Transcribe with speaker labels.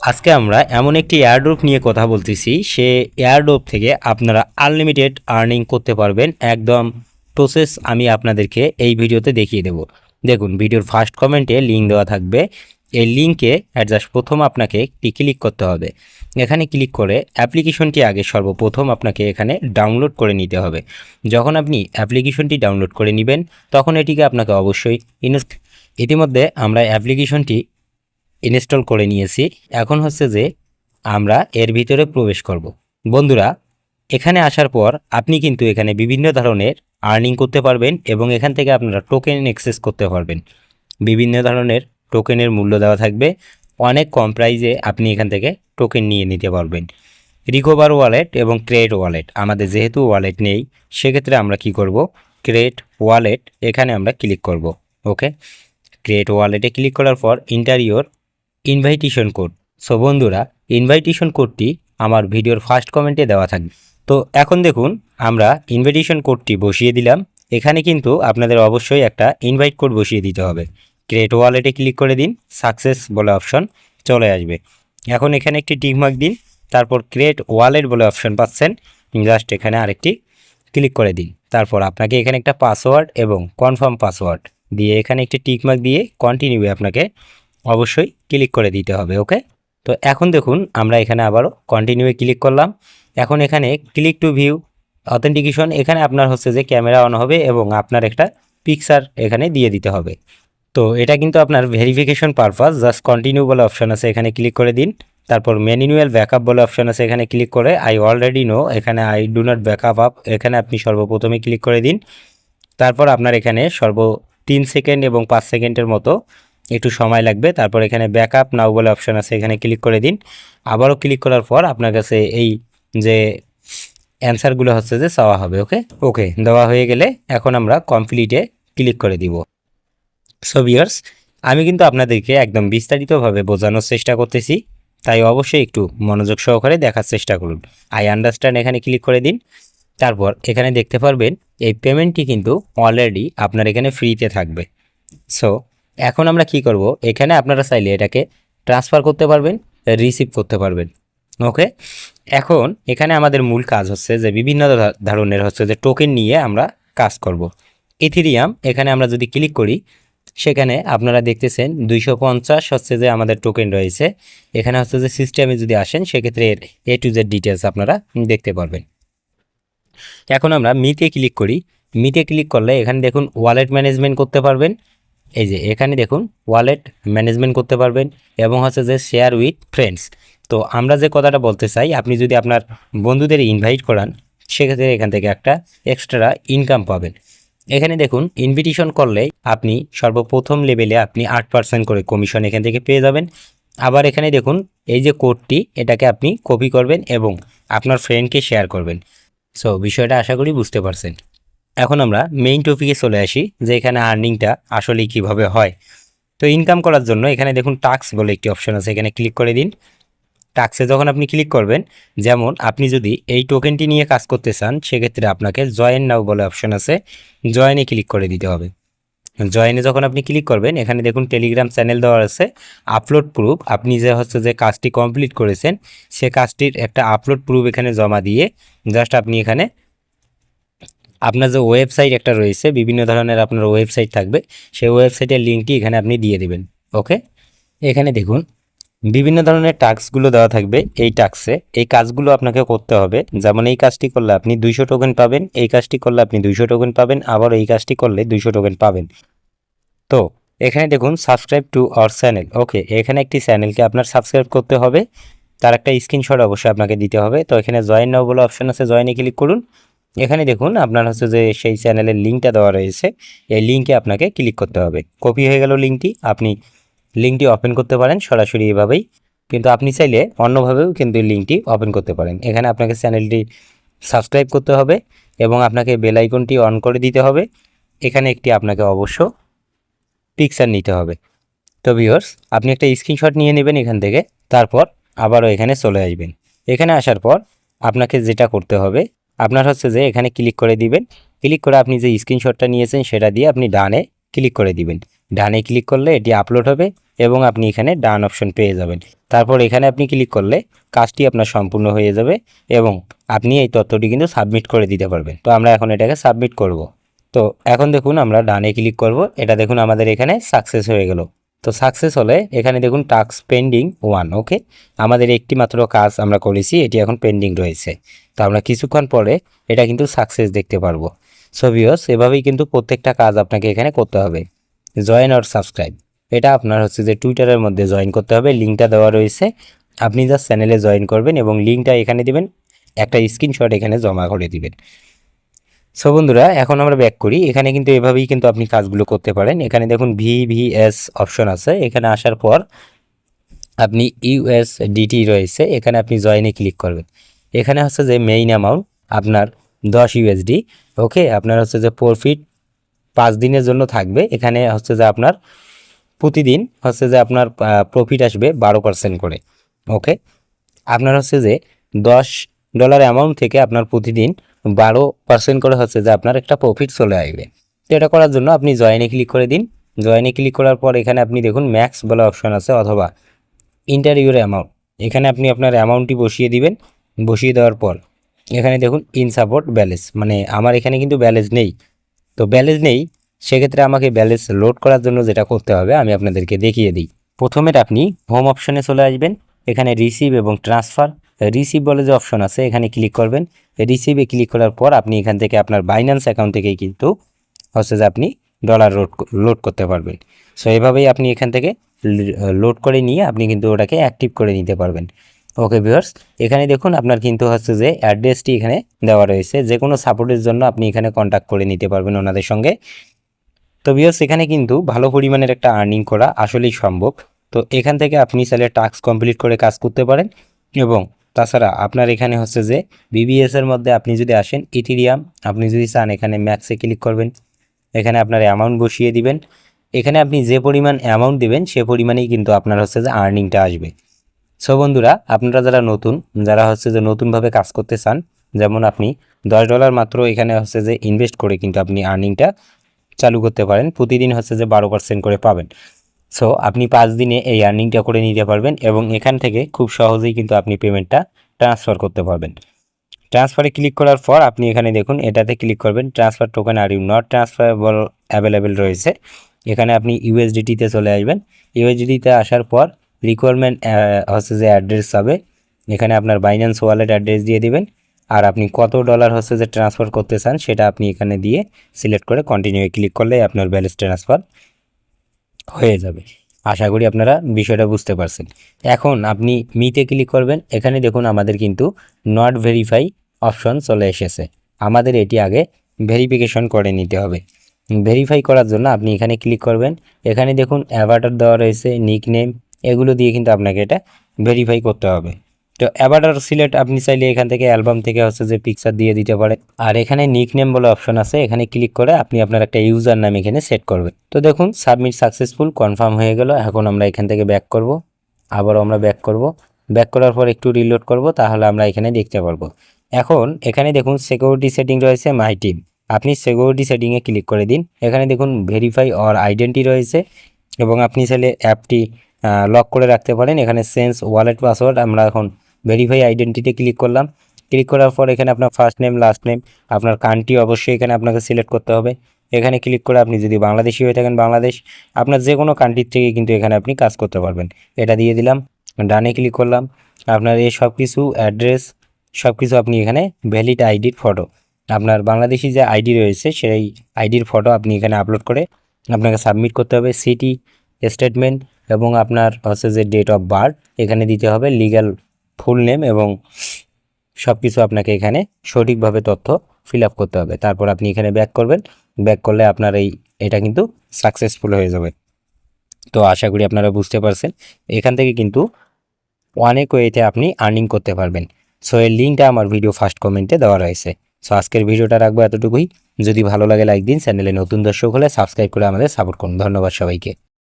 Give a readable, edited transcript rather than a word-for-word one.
Speaker 1: আজকে আমরা এমন একটি এয়ারড্রপ নিয়ে কথা বলতেছি, সে এয়ারড্রপ থেকে আপনারা আনলিমিটেড আর্নিং করতে পারবেন। একদম প্রসেস আমি আপনাদেরকে এই ভিডিওতে দেখিয়ে দেব। দেখুন, ভিডিওর ফার্স্ট কমেন্টে লিঙ্ক দেওয়া থাকবে। এই লিঙ্কে জাস্ট প্রথম আপনাকে একটি ক্লিক করতে হবে। এখানে ক্লিক করে অ্যাপ্লিকেশনটি আগে সর্বপ্রথম আপনাকে এখানে ডাউনলোড করে নিতে হবে। যখন আপনি অ্যাপ্লিকেশনটি ডাউনলোড করে নেবেন, তখন এটিকে আপনাকে অবশ্যই ইতিমধ্যে আমরা অ্যাপ্লিকেশনটি ইনস্টল করে নিয়েছি। এখন হচ্ছে যে আমরা এর ভিতরে প্রবেশ করব। বন্ধুরা, এখানে আসার পর আপনি কিন্তু এখানে বিভিন্ন ধরনের আর্নিং করতে পারবেন এবং এখান থেকে আপনারা টোকেন অ্যাক্সেস করতে পারবেন। বিভিন্ন ধরনের টোকেনের মূল্য দেওয়া থাকবে, অনেক কম প্রাইজে আপনি এখান থেকে টোকেন নিয়ে নিতে পারবেন। রিকভার ওয়ালেট এবং ক্রিয়েট ওয়ালেট, আমাদের যেহেতু ওয়ালেট নেই সেক্ষেত্রে আমরা কি করব, ক্রিয়েট ওয়ালেট এখানে আমরা ক্লিক করব। ওকে, ক্রিয়েট ওয়ালেটে ক্লিক করার পর ইন্টারিওর ইনভাইটেশন কোড। সো বন্ধুরা, ইনভাইটেশন কোডটি আমার ভিডিওর ফার্স্ট কমেন্টে দেওয়া থাকবে। তো এখন দেখুন, আমরা ইনভাইটেশন কোডটি বসিয়ে দিলাম। এখানে কিন্তু আপনাদের অবশ্যই একটা ইনভাইট কোড বসিয়ে দিতে হবে। ক্রিয়েট ওয়ালেটে ক্লিক করে দিন, সাকসেস বলে অপশন চলে আসবে। এখন এখানে একটি টিকমার্ক দিন, তারপর ক্রিয়েট ওয়ালেট বলে অপশন পাচ্ছেন, জাস্ট এখানে আরেকটি ক্লিক করে দিন। তারপর আপনাকে এখানে একটা পাসওয়ার্ড এবং কনফার্ম পাসওয়ার্ড দিয়ে এখানে একটি টিকমার্ক দিয়ে কন্টিনিউয়ে আপনাকে অবশ্যই ক্লিক করে দিতে হবে। ওকে, তো এখন দেখুন আমরা এখানে আবারও কন্টিনিউয়ে ক্লিক করলাম। এখন এখানে ক্লিক টু ভিউ অথেন্টিকেশন, এখানে আপনার হচ্ছে যে ক্যামেরা অন হবে এবং আপনার একটা পিকচার এখানে দিয়ে দিতে হবে। তো এটা কিন্তু আপনার ভেরিফিকেশন পারপাস। জাস্ট কন্টিনিউ বলে অপশন আছে, এখানে ক্লিক করে দিন। তারপর ম্যানুয়াল ব্যাকআপ বলে অপশন আছে, এখানে ক্লিক করে আই অলরেডি নো, এখানে I do not backup up এখানে আপনি সর্বপ্রথমে ক্লিক করে দিন। তারপর আপনার এখানে 3 সেকেন্ড এবং 5 সেকেন্ডের মতো একটু সময় লাগবে। তারপর এখানে ব্যাকআপ নাও বলে অপশন আছে, এখানে ক্লিক করে দিন। আবারও ক্লিক করার পর আপনার কাছে এই যে অ্যান্সারগুলো হচ্ছে যে চাওয়া হবে। ওকে ওকে দেওয়া হয়ে গেলে এখন আমরা কমপ্লিটে ক্লিক করে দিব। সো ভিউয়ার্স, আমি কিন্তু আপনাদেরকে একদম বিস্তারিতভাবে বোঝানোর চেষ্টা করতেছি, তাই অবশ্যই একটু মনোযোগ সহকারে দেখার চেষ্টা করুন। আই আন্ডারস্ট্যান্ড এখানে ক্লিক করে দিন। তারপর এখানে দেখতে পারবেন এই পেমেন্টটি কিন্তু অলরেডি আপনার এখানে ফ্রিতে থাকবে। সো এখন আমরা কি করব, এখানে আপনারা চাইলে এটাকে ট্রান্সফার করতে পারবেন, রিসিভ করতে পারবেন। ওকে, এখন এখানে আমাদের মূল কাজ হচ্ছে যে বিভিন্ন ধরনের হচ্ছে যে টোকেন নিয়ে আমরা কাজ করব। ইথেরিয়াম এখানে আমরা যদি ক্লিক করি, সেখানে আপনারা দেখতেছেন 250 হচ্ছে যে আমাদের টোকেন রয়েছে। এখানে হচ্ছে যে সিস্টেমে যদি আসেন সেক্ষেত্রে এর A to Z ডিটেলস আপনারা দেখতে পারবেন। এখন আমরা মিতে ক্লিক করি। মিতে ক্লিক করলে এখানে দেখুন ওয়ালেট ম্যানেজমেন্ট করতে পারবেন। এই যে এখানে দেখুন ওয়ালেট ম্যানেজমেন্ট করতে পারবেন এবং হচ্ছে যে শেয়ার উইথ ফ্রেন্ডস। তো আমরা যে কথাটা বলতে চাই, আপনি যদি আপনার বন্ধুদের ইনভাইট করান সেক্ষেত্রে এখান থেকে একটা এক্সট্রা ইনকাম পাবেন। এখানে দেখুন ইনভিটেশন করলে আপনি সর্বপ্রথম লেভেলে আপনি 8% করে কমিশন এখান থেকে পেয়ে যাবেন। আবার এখানে দেখুন এই যে কোডটি, এটাকে আপনি কপি করবেন এবং আপনার ফ্রেন্ডকে শেয়ার করবেন। সো বিষয়টা আশা করি বুঝতে পারছেন। এখন আমরা মেইন টপিকে চলে আসি যে এখানে আর্নিংটা আসলে কিভাবে হয়। তো ইনকাম করার জন্য এখানে দেখুন টাস্ক বলে একটি অপশন আছে, এখানে ক্লিক করে দিন। টাস্কে যখন আপনি ক্লিক করবেন, যেমন আপনি যদি এই টোকেনটি নিয়ে কাজ করতে চান সেক্ষেত্রে আপনাকে জয়েন নাও বলে অপশন আছে, জয়েনে ক্লিক করে দিতে হবে। জয়েনে যখন আপনি ক্লিক করবেন, এখানে দেখুন টেলিগ্রাম চ্যানেল দেওয়া আছে, আপলোড প্রুফ, আপনি যে হচ্ছে যে কাজটি কমপ্লিট করেছেন সে কাজটির একটা আপলোড প্রুফ এখানে জমা দিয়ে জাস্ট আপনি এখানে আপনার যে ওয়েবসাইট একটা রয়েছে, বিভিন্ন ধরনের আপনার ওয়েবসাইট থাকবে, সেই ওয়েবসাইটের লিঙ্কটি এখানে আপনি দিয়ে দিবেন। ওকে, এখানে দেখুন বিভিন্ন ধরনের টাস্কগুলো দেওয়া থাকবে। এই টাস্কে এই কাজগুলো আপনাকে করতে হবে। যেমন এই কাজটি করলে আপনি 200 টোকেন পাবেন, এই কাজটি করলে আপনি 200 টোকেন পাবেন, আবার এই কাজটি করলে 200 টোকেন পাবেন। তো এখানে দেখুন সাবস্ক্রাইব টু আওয়ার চ্যানেল। ওকে, এখানে একটি চ্যানেলকে আপনার সাবস্ক্রাইব করতে হবে, তার একটা স্ক্রিনশট অবশ্যই আপনাকে দিতে হবে। তো এখানে জয়েন নাও বলে অপশন আছে, জয়েনে ক্লিক করুন। এখানে দেখুন আপনার হচ্ছে যে সেই চ্যানেলের লিঙ্কটা দেওয়া রয়েছে, এই লিঙ্কে আপনাকে ক্লিক করতে হবে। কপি হয়ে গেল লিঙ্কটি, আপনি লিঙ্কটি ওপেন করতে পারেন সরাসরি এভাবেই, কিন্তু আপনি চাইলে অন্যভাবেও কিন্তু লিঙ্কটি ওপেন করতে পারেন। এখানে আপনাকে চ্যানেলটি সাবস্ক্রাইব করতে হবে এবং আপনাকে বেল আইকনটি অন করে দিতে হবে। এখানে একটি আপনাকে অবশ্য পিকচার নিতে হবে। তো ভিউয়ার্স, আপনি একটা স্ক্রিনশট নিয়ে নেবেন এখান থেকে, তারপর আবারও এখানে চলে আসবেন। এখানে আসার পর আপনাকে যেটা করতে হবে, আপনার হচ্ছে যে এখানে ক্লিক করে দিবেন। ক্লিক করে আপনি যে স্ক্রিনশটটা নিয়েছেন সেটা দিয়ে আপনি ডানে ক্লিক করে দিবেন। ডানে ক্লিক করলে এটি আপলোড হবে এবং আপনি এখানে ডান অপশন পেয়ে যাবেন। তারপর এখানে আপনি ক্লিক করলে কাজটি আপনার সম্পূর্ণ হয়ে যাবে এবং আপনি এই তথ্যটি কিন্তু সাবমিট করে দিতে পারবেন। তো আমরা এখন এটাকে সাবমিট করব। তো এখন দেখুন আমরা ডানে ক্লিক করব, এটা দেখুন আমাদের এখানে সাকসেস হয়ে গেল। তো সাকসেস হলে এখানে দেখুন টাস্ক পেন্ডিং 1, ওকে, আমাদের একটি মাত্র কাজ আমরা করেছি, এটি এখন পেন্ডিং রয়েছে। তো আমরা কিছুক্ষণ পরে এটা কিন্তু সাকসেস দেখতে পারবো। সো ভিউয়ার্স, এভাবেই কিন্তু প্রত্যেকটা কাজ আপনাকে এখানে করতে হবে। জয়েন অর সাবস্ক্রাইব, এটা আপনার হচ্ছে যে টুইটারের মধ্যে জয়েন করতে হবে, লিঙ্কটা দেওয়া রয়েছে। আপনি জাস্ট চ্যানেলে জয়েন করবেন এবং লিঙ্কটা এখানে দিবেন, একটা স্ক্রিনশট এখানে জমা করে দিবেন। সো বন্ধুরা, এখন আমরা ব্যাক করি। এখানে কিন্তু এভাবেই কিন্তু আপনি কাজগুলো করতে পারেন। এখানে দেখুন VVS অপশন আছে, এখানে আসার পর আপনি USDT রয়েছে, এখানে আপনি জয়েনে ক্লিক করবেন। এখানে হচ্ছে যে মেইন অ্যামাউন্ট আপনার 10 USD, ওকে, আপনার হচ্ছে যে প্রফিট 5 দিনের জন্য থাকবে। এখানে হচ্ছে যে আপনার প্রতিদিন হচ্ছে যে আপনার প্রফিট আসবে 12% করে, ওকে। আপনার হচ্ছে যে $10 অ্যামাউন্ট থেকে আপনার প্রতিদিন 12% করে হচ্ছে যে আপনার একটা প্রফিট চলে আসবে। তো এটা করার জন্য আপনি জয়েনে ক্লিক করে দিন। জয়েনে ক্লিক করার পর এখানে আপনি দেখুন ম্যাক্স বলে অপশন আছে অথবা ইন্টার ইউর অ্যামাউন্ট, এখানে আপনি আপনার অ্যামাউন্টটি বসিয়ে দিবেন। বসিয়ে দেওয়ার পর এখানে দেখুন ইন সাপোর্ট ব্যালেন্স, মানে আমার এখানে কিন্তু ব্যালেন্স নেই। তো ব্যালেন্স নেই, সেক্ষেত্রে আমাকে ব্যালেন্স লোড করার জন্য যেটা করতে হবে আমি আপনাদেরকে দেখিয়ে দিই। প্রথমে আপনি হোম অপশনে চলে আসবেন, এখানে রিসিভ এবং ট্রান্সফার, রিসিভ বলে যে অপশন আছে এখানে ক্লিক করবেন। রিসিভে ক্লিক করার পর আপনি এখান থেকে আপনার বাইন্যান্স অ্যাকাউন্ট থেকেই কিন্তু হচ্ছে যে আপনি ডলার লোড করতে পারবেন। সো এভাবেই আপনি এখান থেকে লোড করে নিয়ে আপনি কিন্তু ওটাকে অ্যাক্টিভ করে নিতে পারবেন। ওকে ভিউয়ার্স, এখানে দেখুন আপনার কিন্তু হচ্ছে যে অ্যাড্রেসটি এখানে দেওয়া রয়েছে, যে কোনো সাপোর্টের জন্য আপনি এখানে কন্ট্যাক্ট করে নিতে পারবেন ওনাদের সঙ্গে। তো ভিউয়ার্স, এখানে কিন্তু ভালো পরিমাণের একটা আর্নিং করা আসলেই সম্ভব। তো এখান থেকে আপনি চাইলে টাস্ক কমপ্লিট করে কাজ করতে পারেন এবং তাছাড়া আপনার এখানে হচ্ছে যে BBS এর মধ্যে আপনি যদি আসেন ইথিরিয়াম, আপনি যদি চান এখানে ম্যাক্সে ক্লিক করবেন, এখানে আপনার অ্যামাউন্ট বসিয়ে দিবেন। এখানে আপনি যে পরিমাণ অ্যামাউন্ট দিবেন সে পরিমাণেই কিন্তু আপনার হচ্ছে যে আর্নিংটা আসবে। সো বন্ধুরা, আপনারা যারা হচ্ছে যে নতুনভাবে কাজ করতে চান, যেমন আপনি $10 মাত্র এখানে হচ্ছে যে ইনভেস্ট করে কিন্তু আপনি আর্নিংটা চালু করতে পারেন, প্রতিদিন হচ্ছে যে 12% করে পাবেন। সো আপনি 5 দিনে এই আর্নিংটা করে নিতে পারবেন এবং এখান থেকে খুব সহজেই কিন্তু আপনি পেমেন্টটা ট্রান্সফার করতে পারবেন। ট্রান্সফারে ক্লিক করার পর আপনি এখানে দেখুন এটাতে ক্লিক করবেন, ট্রান্সফার টোকেন আর ইউ নট ট্রান্সফারেবল অ্যাভেলেবেল রয়েছে। এখানে আপনি USDT-তে চলে আসবেন। USDT-তে আসার পর রিকোয়ারমেন্ট হচ্ছে যে অ্যাড্রেস হবে, এখানে আপনার বাইন্যান্স ওয়ালেট অ্যাড্রেস দিয়ে দিবেন আর আপনি কত ডলার হচ্ছে যে ট্রান্সফার করতে চান সেটা আপনি এখানে দিয়ে সিলেক্ট করে কন্টিনিউ ক্লিক করলে আপনার ব্যালেন্স ট্রান্সফার হয়ে যাবে। আশা করি আপনারা বিষয়টা বুঝতে পারছেন। এখন আপনি মিতে ক্লিক করবেন, এখানে দেখুন আমাদের কিন্তু নট ভেরিফাই অপশন চলে এসেছে, আমাদের এটি আগে ভেরিফিকেশন করে নিতে হবে। ভেরিফাই করার জন্য আপনি এখানে ক্লিক করবেন, এখানে দেখুন অ্যাভাটার দেওয়া রয়েছে, নিকনেম, এগুলো দিয়ে কিন্তু আপনাকে এটা ভেরিফাই করতে হবে। তো অ্যাভাটার সিলেক্ট আপনি চাইলে এখান থেকে অ্যালবাম থেকে হচ্ছে যে পিকচার দিয়ে দিতে পারে। আর এখানে নিকনেম বলে অপশন আছে, এখানে ক্লিক করে আপনি আপনার একটা ইউজার নাম এখানে সেট করবেন। তো দেখুন সাবমিট সাকসেসফুল কনফার্ম হয়ে গেল। এখন আমরা এখান থেকে ব্যাক করব, আবারও আমরা ব্যাক করব। ব্যাক করার পর একটু রিলোড করব, তাহলে আমরা এখানে দেখতে পারবো। এখন এখানে দেখুন সিকিউরিটি সেটিং রয়েছে মাই টিম, আপনি সিকিউরিটি সেটিংয়ে ক্লিক করে দিন। এখানে দেখুন ভেরিফাই অর আইডেন্টি রয়েছে এবং আপনি চাইলে অ্যাপটি লক করে রাখতে পারেন। এখানে সেন্স ওয়ালেট পাসওয়ার্ড, আমরা এখন ভেরিফাই আইডেন্টিটি ক্লিক করলাম। ক্লিক করার পর এখানে আপনার ফার্স্ট নেম লাস্ট নেম, আপনার কান্ট্রি অবশ্যই এখানে আপনাকে সিলেক্ট করতে হবে। এখানে ক্লিক করে আপনি যদি বাংলাদেশি হয়ে থাকেন বাংলাদেশ, আপনার যে কোনো কান্ট্রির থেকে কিন্তু এখানে আপনি কাজ করতে পারবেন। এটা দিয়ে দিলাম, ডানে ক্লিক করলাম। আপনার এই সব কিছু অ্যাড্রেস সব কিছু আপনি এখানে ভ্যালিড আইডির ফটো, আপনার বাংলাদেশি যে আইডি রয়েছে সেই আইডির ফটো আপনি এখানে আপলোড করে আপনাকে সাবমিট করতে হবে। সিটি স্টেটমেন্ট এবং আপনার হচ্ছে যে ডেট অফ বার্থ এখানে দিতে হবে, লিগ্যাল ফুল নেম এবং সব কিছু আপনাকে এখানে সঠিকভাবে তথ্য ফিল আপ করতে হবে। তারপর আপনি এখানে ব্যাক করবেন, ব্যাক করলে আপনার এটা কিন্তু সাকসেসফুল হয়ে যাবে। তো আশা করি আপনারা বুঝতে পারছেন, এখান থেকে কিন্তু অনেক ওয়েতে আপনি আর্নিং করতে পারবেন। সো এর লিঙ্কটা আমার ভিডিও ফার্স্ট কমেন্টে দেওয়া রয়েছে। সো আজকের ভিডিওটা রাখবো এতটুকুই। যদি ভালো লাগে লাইক দিন, চ্যানেলে নতুন দর্শক হলে সাবস্ক্রাইব করে আমাদের সাপোর্ট করুন। ধন্যবাদ সবাইকে।